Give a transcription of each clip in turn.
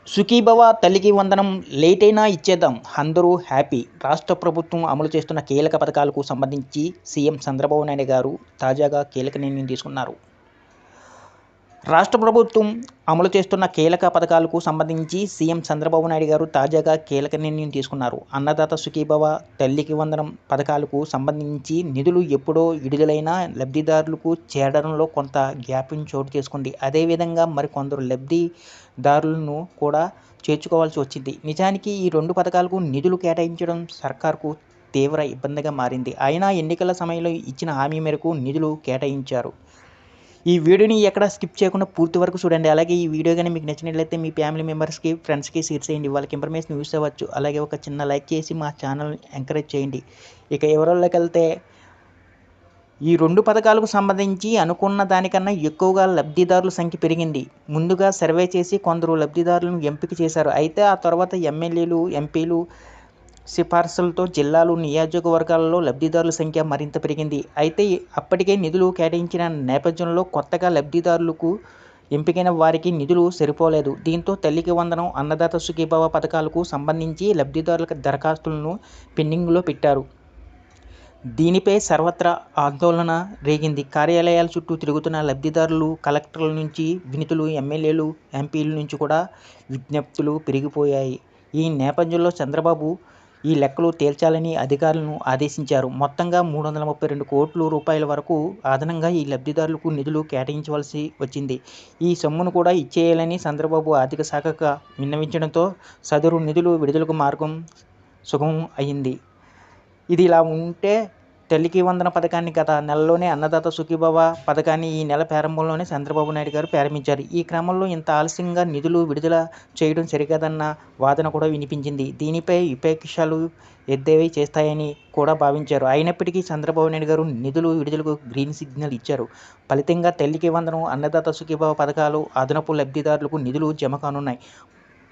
సుఖీభవ తల్లికి వందనం లేట్ అయినా ఇచ్చేద్దాం అందరూ హ్యాపీ. రాష్ట్ర ప్రభుత్వం అమలు చేస్తున్న కీలక పథకాలకు సంబంధించి సీఎం చంద్రబాబు నాయుడు గారు తాజాగా కీలక నిర్ణయం తీసుకున్నారు. రాష్ట్ర ప్రభుత్వం అమలు చేస్తున్న కీలక పథకాలకు సంబంధించి సీఎం చంద్రబాబు నాయుడు గారు తాజాగా కీలక నిర్ణయం తీసుకున్నారు. అన్నదాత సుఖీభవ, తల్లికి వందనం పథకాలకు సంబంధించి నిధులు ఎప్పుడో విడుదలైన లబ్ధిదారులకు చేరడంలో కొంత గ్యాప్యం చోటు చేసుకుంది. అదేవిధంగా మరికొందరు లబ్ధిదారులను కూడా చేర్చుకోవాల్సి వచ్చింది. నిజానికి ఈ రెండు పథకాలకు నిధులు కేటాయించడం సర్కార్కు తీవ్ర ఇబ్బందిగా మారింది. అయినా ఎన్నికల సమయంలో ఇచ్చిన హామీ మేరకు నిధులు కేటాయించారు. ఈ వీడియోని ఎక్కడ స్కిప్ చేయకుండా పూర్తి వరకు చూడండి. అలాగే ఈ వీడియో కానీ మీకు నచ్చినట్లయితే మీ ఫ్యామిలీ మెంబర్స్కి, ఫ్రెండ్స్కి షేర్ చేయండి. వాళ్ళకి ఇన్ఫర్మేషన్ యూస్ అవ్వచ్చు. అలాగే ఒక చిన్న లైక్ చేసి మా ఛానల్ ఎంకరేజ్ చేయండి. ఇక వివరాల్లోకి వెళ్తే ఈ రెండు పథకాలకు సంబంధించి అనుకున్న దానికన్నా ఎక్కువగా లబ్ధిదారుల సంఖ్య పెరిగింది. ముందుగా సర్వే చేసి కొందరు లబ్ధిదారులను ఎంపిక చేశారు. అయితే ఆ తర్వాత ఎమ్మెల్యేలు, ఎంపీలు సిఫార్సులతో జిల్లాలు, నియోజకవర్గాలలో లబ్ధిదారుల సంఖ్య మరింత పెరిగింది. అయితే అప్పటికే నిధులు కేటాయించిన నేపథ్యంలో కొత్తగా లబ్ధిదారులకు ఎంపికైన వారికి నిధులు సరిపోలేదు. దీంతో తల్లికి వందనం, అన్నదాత సుఖీభవ పథకాలకు సంబంధించి లబ్ధిదారుల దరఖాస్తులను పెండింగ్లో పెట్టారు. దీనిపై సర్వత్రా ఆందోళన రేగింది. కార్యాలయాల చుట్టూ తిరుగుతున్న లబ్ధిదారులు, కలెక్టర్ల నుంచి వినతులు, ఎమ్మెల్యేలు, ఎంపీల నుంచి కూడా విజ్ఞప్తులు పెరిగిపోయాయి. ఈ నేపథ్యంలో చంద్రబాబు ఈ లెక్కలు తేల్చాలని అధికారులను ఆదేశించారు. మొత్తంగా 332 కోట్ల రూపాయల వరకు అదనంగా ఈ లబ్ధిదారులకు నిధులు కేటాయించవలసి వచ్చింది. ఈ సొమ్మును కూడా ఇచ్చేయాలని చంద్రబాబు ఆర్థిక శాఖకు విన్నవించడంతో సదరు నిధులు విడుదలకు మార్గం సుగమం అయింది. ఇది ఇలా ఉంటే తల్లికి వందన పథకాన్ని గత నెలలోనే, అన్నదాత సుఖీభవ పథకాన్ని ఈ నెల ప్రారంభంలోనే చంద్రబాబు నాయుడు గారు ప్రారంభించారు. ఈ క్రమంలో ఇంత ఆలస్యంగా నిధులు విడుదల చేయడం సరికాదన్న వాదన కూడా వినిపించింది. దీనిపై విపక్షాలు ఎద్దేవా చేస్తాయని కూడా భావించారు. అయినప్పటికీ చంద్రబాబు నాయుడు గారు నిధులు విడుదలకు గ్రీన్ సిగ్నల్ ఇచ్చారు. ఫలితంగా తల్లికి వందనం, అన్నదాత సుఖీభవ పథకాలు అదనపు లబ్ధిదారులకు నిధులు జమ కానున్నాయి.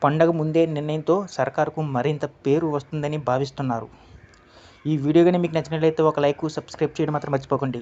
పండగ ముందే నిర్ణయంతో సర్కారుకు మరింత పేరు వస్తుందని భావిస్తున్నారు. ఈ వీడియో కానీ మీకు నచ్చినట్లయితే ఒక లైక్, సబ్స్క్రైబ్ చేయడం మాత్రం మర్చిపోకండి.